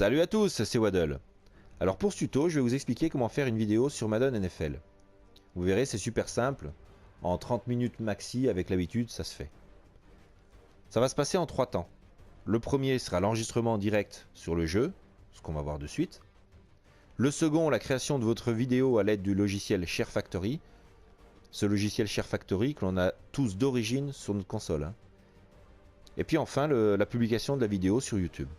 Salut à tous, c'est Waddle. Alors pour ce tuto, je vais vous expliquer comment faire une vidéo sur Madden NFL. Vous verrez, c'est super simple. En 30 minutes maxi, avec l'habitude, ça se fait. Ça va se passer en 3 temps. Le premier sera l'enregistrement direct sur le jeu, ce qu'on va voir de suite. Le second, la création de votre vidéo à l'aide du logiciel Share Factory. Ce logiciel Share Factory que l'on a tous d'origine sur notre console. Et puis enfin, la publication de la vidéo sur YouTube.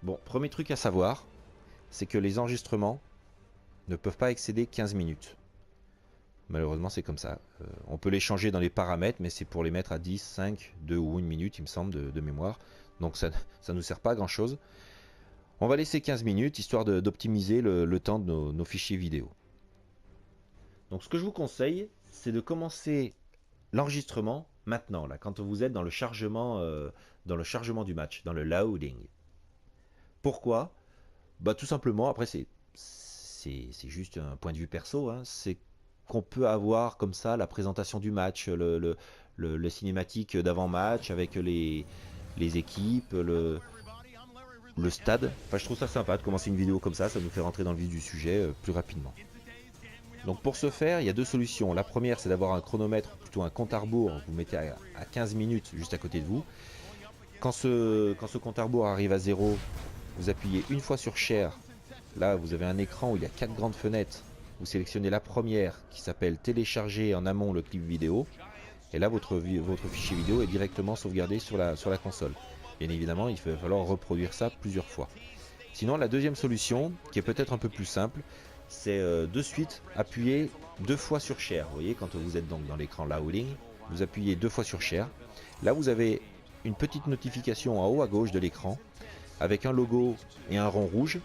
Bon, premier truc à savoir, c'est que les enregistrements ne peuvent pas excéder 15 minutes. Malheureusement, c'est comme ça. On peut les changer dans les paramètres, mais c'est pour les mettre à 10, 5, 2 ou 1 minute, il me semble, de mémoire. Donc ça ne nous sert pas à grand chose. On va laisser 15 minutes, histoire d'optimiser le temps de nos fichiers vidéo. Donc ce que je vous conseille, c'est de commencer l'enregistrement maintenant, là, quand vous êtes dans le chargement du match, dans le loading. Pourquoi? Bah tout simplement, après c'est juste un point de vue perso, hein, c'est qu'on peut avoir comme ça la présentation du match, le cinématique d'avant-match avec les équipes, le stade. Enfin, je trouve ça sympa de commencer une vidéo comme ça nous fait rentrer dans le vif du sujet plus rapidement. Donc pour ce faire, il y a deux solutions. La première, c'est d'avoir un chronomètre, plutôt un compte à rebours, vous mettez à 15 minutes juste à côté de vous. Quand ce compte à rebours arrive à 0, vous appuyez une fois sur Share. Là, vous avez un écran où il y a 4 grandes fenêtres. Vous sélectionnez la première qui s'appelle Télécharger en amont le clip vidéo. Et là, votre fichier vidéo est directement sauvegardé sur la console. Bien évidemment, il va falloir reproduire ça plusieurs fois. Sinon, la deuxième solution, qui est peut-être un peu plus simple, c'est de suite appuyer 2 fois sur Share. Vous voyez, quand vous êtes donc dans l'écran loading, vous appuyez 2 fois sur Share. Là, vous avez une petite notification en haut à gauche de l'écran avec un logo et un rond rouge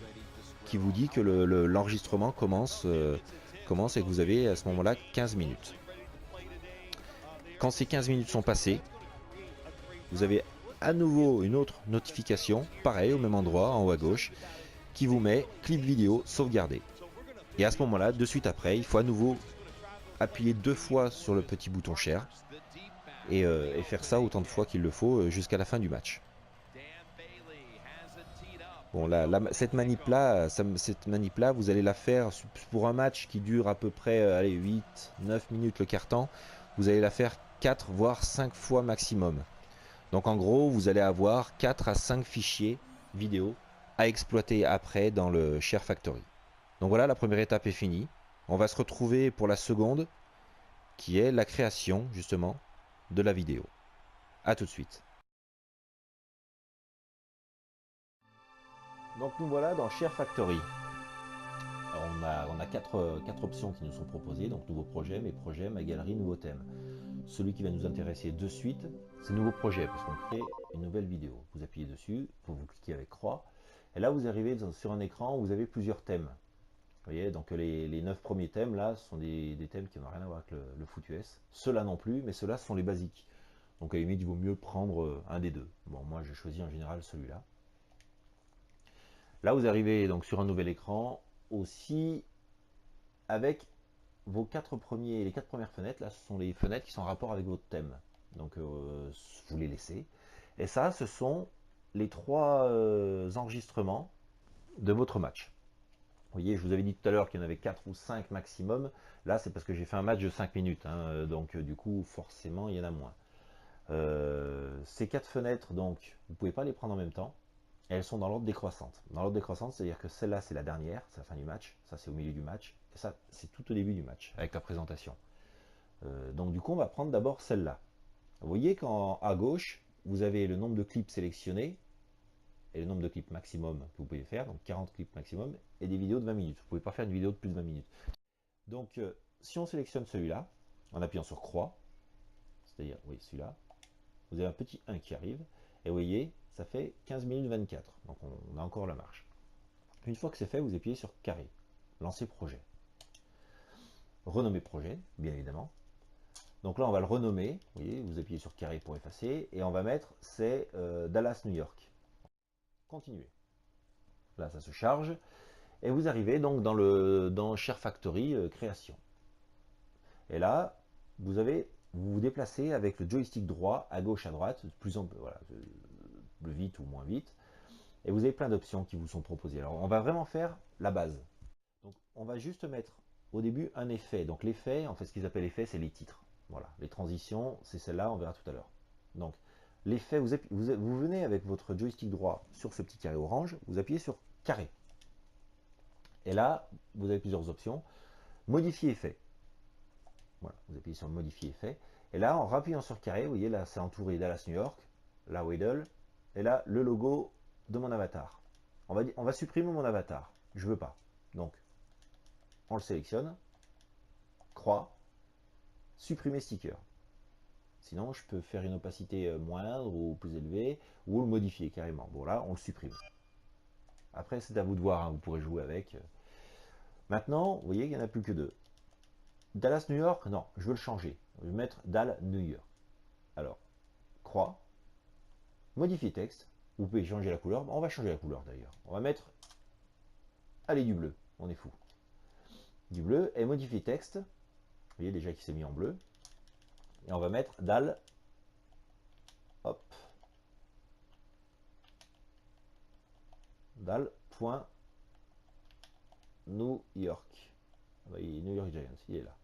qui vous dit que l'enregistrement commence et que vous avez à ce moment-là 15 minutes. Quand ces 15 minutes sont passées, vous avez à nouveau une autre notification, pareil au même endroit, en haut à gauche, qui vous met clip vidéo sauvegardé. Et à ce moment-là, de suite après, il faut à nouveau appuyer 2 fois sur le petit bouton Share et faire ça autant de fois qu'il le faut jusqu'à la fin du match. Bon, cette manip-là, vous allez la faire pour un match qui dure à peu près 8, 9 minutes le quart-temps. Vous allez la faire 4 voire 5 fois maximum. Donc en gros, vous allez avoir 4 à 5 fichiers vidéo à exploiter après dans le Share Factory. Donc voilà, la première étape est finie. On va se retrouver pour la seconde, qui est la création justement de la vidéo. A tout de suite. Donc nous voilà dans Share Factory. Alors on a quatre options qui nous sont proposées, donc nouveau projet, mes projets, ma galerie, nouveau thème. Celui qui va nous intéresser de suite, c'est nouveau projet, parce qu'on crée une nouvelle vidéo. Vous appuyez dessus, vous cliquez avec croix, et là vous arrivez sur un écran où vous avez plusieurs thèmes. Vous voyez, donc les 9 premiers thèmes là, ce sont des thèmes qui n'ont rien à voir avec le foot US. Ceux-là non plus, mais ceux-là sont les basiques. Donc à la limite, il vaut mieux prendre un des deux. Bon, moi je choisis en général celui-là. Là, vous arrivez donc sur un nouvel écran aussi avec les 4 premières fenêtres. Là, ce sont les fenêtres qui sont en rapport avec votre thème. Donc, vous les laissez. Et ça, ce sont les 3 enregistrements de votre match. Vous voyez, je vous avais dit tout à l'heure qu'il y en avait 4 ou 5 maximum. Là, c'est parce que j'ai fait un match de 5 minutes. Hein, donc, du coup, forcément, il y en a moins. Ces 4 fenêtres, donc, vous ne pouvez pas les prendre en même temps. Et elles sont dans l'ordre décroissante. Dans l'ordre décroissante, c'est-à-dire que celle-là, c'est la dernière, c'est la fin du match. Ça, c'est au milieu du match. Et ça, c'est tout au début du match, avec la présentation. Donc, du coup, on va prendre d'abord celle-là. Vous voyez qu'à gauche, vous avez le nombre de clips sélectionnés et le nombre de clips maximum que vous pouvez faire, donc 40 clips maximum, et des vidéos de 20 minutes. Vous ne pouvez pas faire une vidéo de plus de 20 minutes. Donc, si on sélectionne celui-là, en appuyant sur croix, c'est-à-dire, oui, celui-là, vous avez un petit 1 qui arrive, et vous voyez, ça fait 15 minutes 24. Donc, on a encore la marge. Une fois que c'est fait, vous appuyez sur carré, lancer projet. Renommer projet, bien évidemment. Donc là, on va le renommer. Vous voyez, vous appuyez sur carré pour effacer. Et on va mettre, c'est Dallas, New York. Continuer. Là, ça se charge. Et vous arrivez donc dans Share Factory création. Et là, vous vous déplacez avec le joystick droit à gauche, à droite, plus vite ou moins vite. Et vous avez plein d'options qui vous sont proposées. Alors on va vraiment faire la base. Donc on va juste mettre au début un effet. Donc l'effet, en fait ce qu'ils appellent l'effet, c'est les titres. Voilà, les transitions, c'est celle-là, on verra tout à l'heure. Donc l'effet, vous venez avec votre joystick droit sur ce petit carré orange, vous appuyez sur carré. Et là, vous avez plusieurs options. Modifier effet. Voilà, vous appuyez sur modifier effet. Et là, en rappuyant sur carré, vous voyez, là, c'est entouré Dallas New York, la Weddle, et là, le logo de mon avatar. On va supprimer mon avatar. Je veux pas. Donc, on le sélectionne, croix, supprimer sticker. Sinon, je peux faire une opacité moindre ou plus élevée, ou le modifier carrément. Bon, là, on le supprime. Après, c'est à vous de voir, hein, vous pourrez jouer avec. Maintenant, vous voyez qu'il n'y en a plus que deux. Dallas New York, non, je veux le changer. Je vais mettre Dal New York. Alors, croix, modifier texte. Vous pouvez changer la couleur. On va changer la couleur d'ailleurs. On va mettre, allez, du bleu. On est fou. Du bleu et modifier texte. Vous voyez déjà qu'il s'est mis en bleu. Et on va mettre Dal. Hop. Dal. New York. New York Giants, il est là.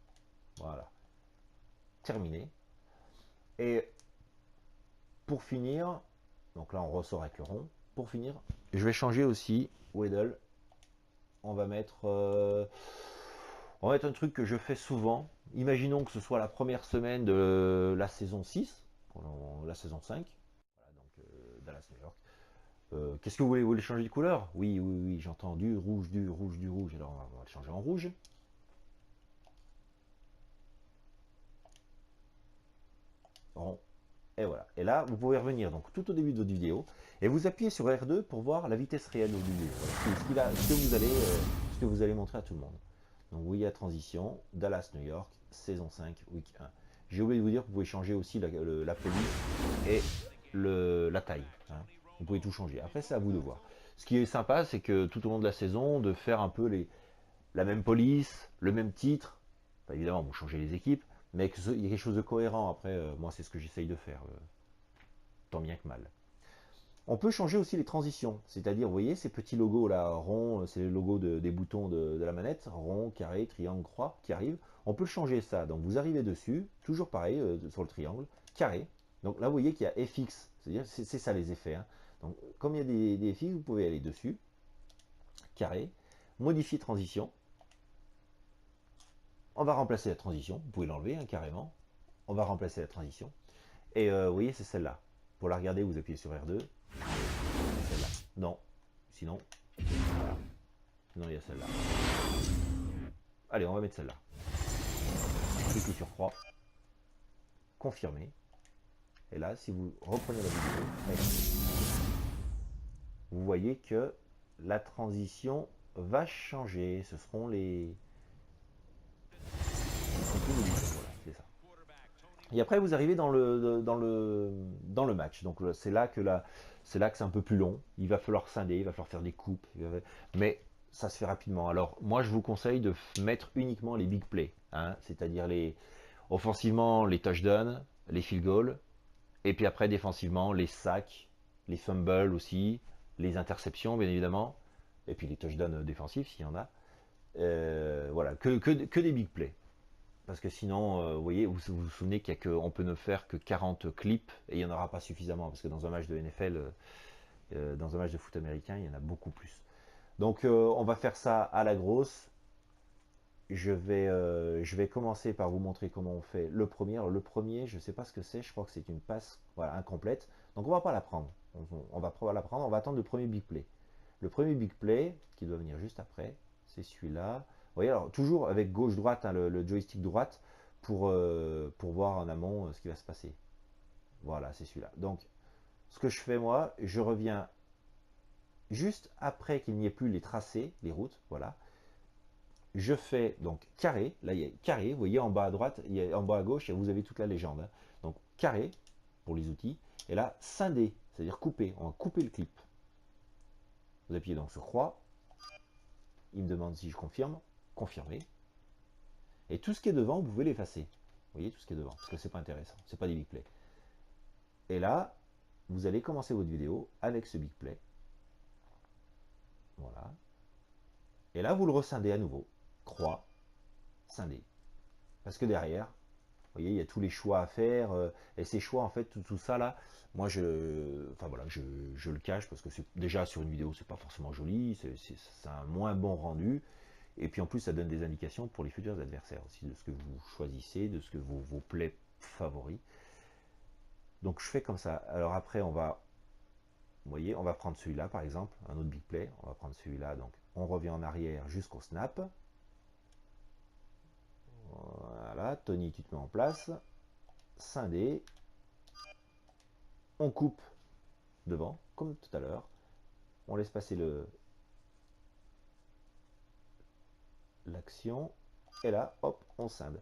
Voilà. Terminé. Et pour finir, donc là on ressort avec le rond. Pour finir, je vais changer aussi Weddle. On va mettre un truc que je fais souvent. Imaginons que ce soit la première semaine de la saison 6, la saison 5. Voilà, donc Dallas New York. Qu'est-ce que vous voulez changer de couleur? Oui, oui, oui, j'entends du rouge, du rouge, du rouge. Alors on va le changer en rouge. Rond. Et voilà. Et là, vous pouvez revenir donc tout au début de votre vidéo et vous appuyez sur R2 pour voir la vitesse réelle de votre vidéo. Voilà. Ce que vous allez montrer à tout le monde. Donc vous voyez la transition, Dallas New York, saison 5, week 1. J'ai oublié de vous dire que vous pouvez changer aussi la police et la taille. Hein. Vous pouvez tout changer. Après, c'est à vous de voir. Ce qui est sympa, c'est que tout au long de la saison, de faire un peu la même police, le même titre. Enfin, évidemment, vous changez les équipes, mais qu'il y a quelque chose de cohérent. Après, moi, c'est ce que j'essaye de faire, tant bien que mal. On peut changer aussi les transitions, c'est-à-dire, vous voyez, ces petits logos là, ronds, c'est les logos des boutons de la manette, rond, carré, triangle, croix, qui arrivent. On peut changer ça. Donc, vous arrivez dessus, toujours pareil, sur le triangle, carré. Donc là, vous voyez qu'il y a FX, c'est-à-dire, c'est ça les effets. Hein. Donc, comme il y a des FX, vous pouvez aller dessus, carré, modifier transition. On va remplacer la transition, vous pouvez l'enlever hein, carrément. On va remplacer la transition. Et vous voyez, c'est celle-là. Pour la regarder, vous appuyez sur R2. C'est celle-là. Non. Sinon, voilà. Sinon, il y a celle-là. Allez, on va mettre celle-là. Cliquez sur croix. Confirmer. Et là, si vous reprenez la vidéo, vous voyez que la transition va changer. Ce seront les... Voilà, c'est ça. Et après, vous arrivez dans le match. Donc c'est là que c'est un peu plus long. Il va falloir scinder, il va falloir faire des coupes. Mais ça se fait rapidement. Alors moi, je vous conseille de mettre uniquement les big plays. Hein, c'est-à-dire offensivement, les touchdowns, les field goals. Et puis après, défensivement, les sacs, les fumbles aussi, les interceptions, bien évidemment. Et puis les touchdowns défensifs, s'il y en a. Voilà, que des big plays. Parce que sinon, vous voyez, vous souvenez qu'on peut ne faire que 40 clips et il n'y en aura pas suffisamment. Parce que dans un match de NFL, dans un match de foot américain, il y en a beaucoup plus. Donc on va faire ça à la grosse. Je vais commencer par vous montrer comment on fait le premier. Alors, le premier, je ne sais pas ce que c'est, je crois que c'est une passe voilà, incomplète. Donc on ne va pas la prendre. On va pas la prendre, on va attendre le premier big play. Le premier big play, qui doit venir juste après, c'est celui-là. Vous voyez, alors toujours avec gauche-droite, hein, le joystick droite, pour voir en amont ce qui va se passer. Voilà, c'est celui-là. Donc, ce que je fais moi, je reviens juste après qu'il n'y ait plus les tracés, les routes, voilà. Je fais donc carré, là il y a carré, vous voyez en bas à droite, en bas à gauche, vous avez toute la légende. Hein. Donc carré pour les outils, et là scinder, c'est-à-dire couper, on va couper le clip. Vous appuyez donc sur croix, il me demande si je confirme, confirmer. Et tout ce qui est devant, vous pouvez l'effacer. Vous voyez tout ce qui est devant, parce que c'est pas intéressant, c'est pas des big plays. Et là, vous allez commencer votre vidéo avec ce big play. Voilà. Et là, vous le rescindez à nouveau. Croix, scindé. Parce que derrière, vous voyez, il y a tous les choix à faire. Et ces choix, en fait, tout ça là, moi, je le cache parce que déjà sur une vidéo, c'est pas forcément joli. C'est un moins bon rendu. Et puis en plus, ça donne des indications pour les futurs adversaires aussi, de ce que vous choisissez, de ce que vos plays favoris. Donc je fais comme ça. Alors après, vous voyez, on va prendre celui-là par exemple, un autre big play. On va prendre celui-là, donc on revient en arrière jusqu'au snap. Voilà, Tony, tu te mets en place. Scindé. On coupe devant, comme tout à l'heure. On laisse passer l'action. Et là, hop, on scinde.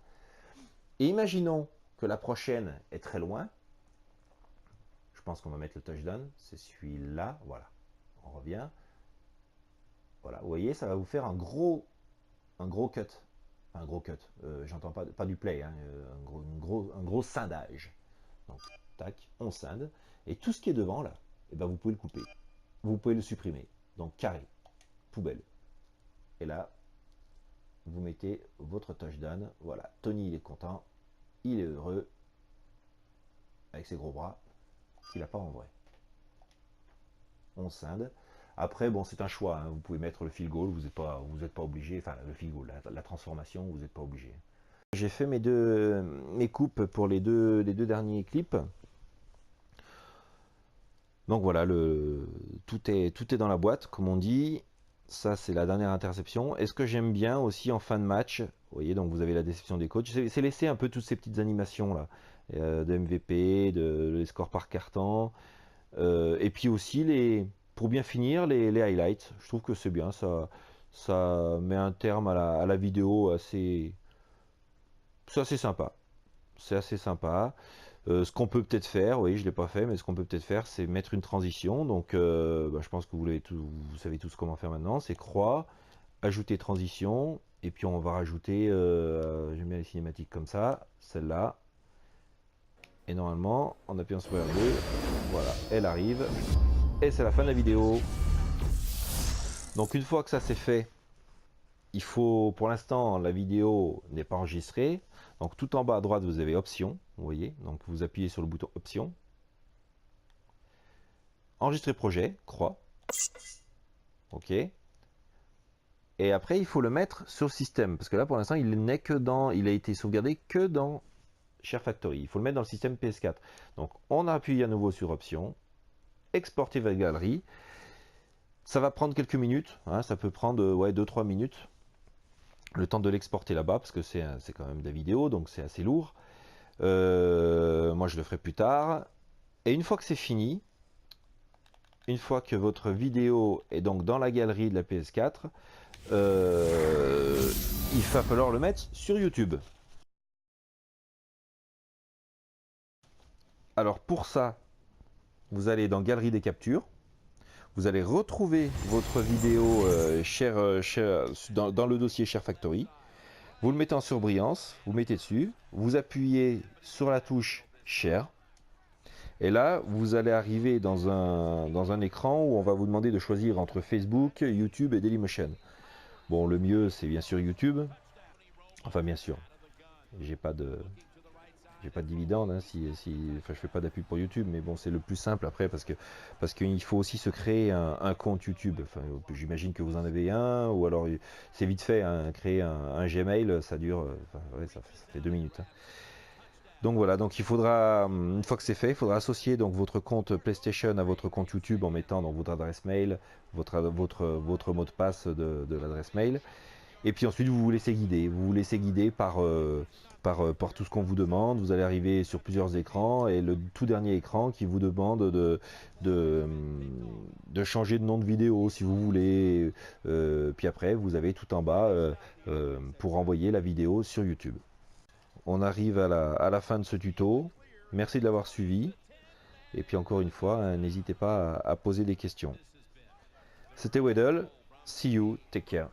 Et imaginons que la prochaine est très loin. Je pense qu'on va mettre le touchdown. C'est celui-là. Voilà. On revient. Voilà. Vous voyez, ça va vous faire un gros cut. Enfin, un gros cut. J'entends pas du play. Hein, un gros scindage. Donc, tac, on scinde. Et tout ce qui est devant, là, eh ben, vous pouvez le couper. Vous pouvez le supprimer. Donc, carré. Poubelle. Et là, vous mettez votre touchdown. Voilà. Tony, il est content. Il est heureux. Avec ses gros bras. Il n'a pas en vrai. On scinde. Après, bon, c'est un choix. Hein. Vous pouvez mettre le field goal. Vous n'êtes pas obligé. Enfin, le field goal, la transformation, vous n'êtes pas obligé. J'ai fait mes coupes pour les deux derniers clips. Donc voilà, tout est dans la boîte, comme on dit. Ça, c'est la dernière interception. Et ce que j'aime bien aussi en fin de match, vous voyez, donc vous avez la déception des coachs, c'est laisser un peu toutes ces petites animations là, de MVP, les scores par carton, et puis aussi pour bien finir, les highlights. Je trouve que c'est bien, ça met un terme à la vidéo assez. C'est assez sympa. C'est assez sympa. Ce qu'on peut peut-être faire, oui, je ne l'ai pas fait, mais ce qu'on peut peut-être faire, c'est mettre une transition. Donc, je pense que vous savez tous comment faire maintenant. C'est croix, ajouter transition, et puis on va rajouter, j'aime bien les cinématiques comme ça, celle-là. Et normalement, en appuyant sur R2, voilà, elle arrive. Et c'est la fin de la vidéo. Donc une fois que ça c'est fait, il faut, pour l'instant, la vidéo n'est pas enregistrée. Donc tout en bas à droite, vous avez option, vous voyez. Donc vous appuyez sur le bouton option. Enregistrer projet, croix. OK. Et après, il faut le mettre sur le système. Parce que là, pour l'instant, il a été sauvegardé que dans Share Factory. Il faut le mettre dans le système PS4. Donc on appuie à nouveau sur option. Exporter votre galerie. Ça va prendre quelques minutes. Hein, ça peut prendre 2-3 minutes. Le temps de l'exporter là-bas, parce que c'est quand même de la vidéo, donc c'est assez lourd. Moi, je le ferai plus tard. Et une fois que c'est fini, une fois que votre vidéo est donc dans la galerie de la PS4, il va falloir le mettre sur YouTube. Alors pour ça, vous allez dans Galerie des captures. Vous allez retrouver votre vidéo dans le dossier Share Factory. Vous le mettez en surbrillance, vous mettez dessus, vous appuyez sur la touche Share. Et là, vous allez arriver dans un écran où on va vous demander de choisir entre Facebook, YouTube et Dailymotion. Bon, le mieux, c'est bien sûr YouTube. Enfin, bien sûr, j'ai pas de dividende, hein, enfin, je fais pas d'appui pour YouTube, mais bon, c'est le plus simple après parce qu'il faut aussi se créer un compte YouTube. Enfin, j'imagine que vous en avez un, ou alors c'est vite fait, hein, créer un Gmail, ça dure, ça fait 2 minutes. Hein. Donc voilà, donc il faudra, une fois que c'est fait, il faudra associer donc votre compte PlayStation à votre compte YouTube en mettant donc votre adresse mail, votre mot de passe de l'adresse mail. Et puis ensuite vous vous laissez guider. Vous vous laissez guider par tout ce qu'on vous demande. Vous allez arriver sur plusieurs écrans et le tout dernier écran qui vous demande de changer de nom de vidéo si vous voulez. Puis après vous avez tout en bas pour envoyer la vidéo sur YouTube. On arrive à la fin de ce tuto. Merci de l'avoir suivi. Et puis encore une fois, hein, n'hésitez pas à poser des questions. C'était Weddle. See you. Take care.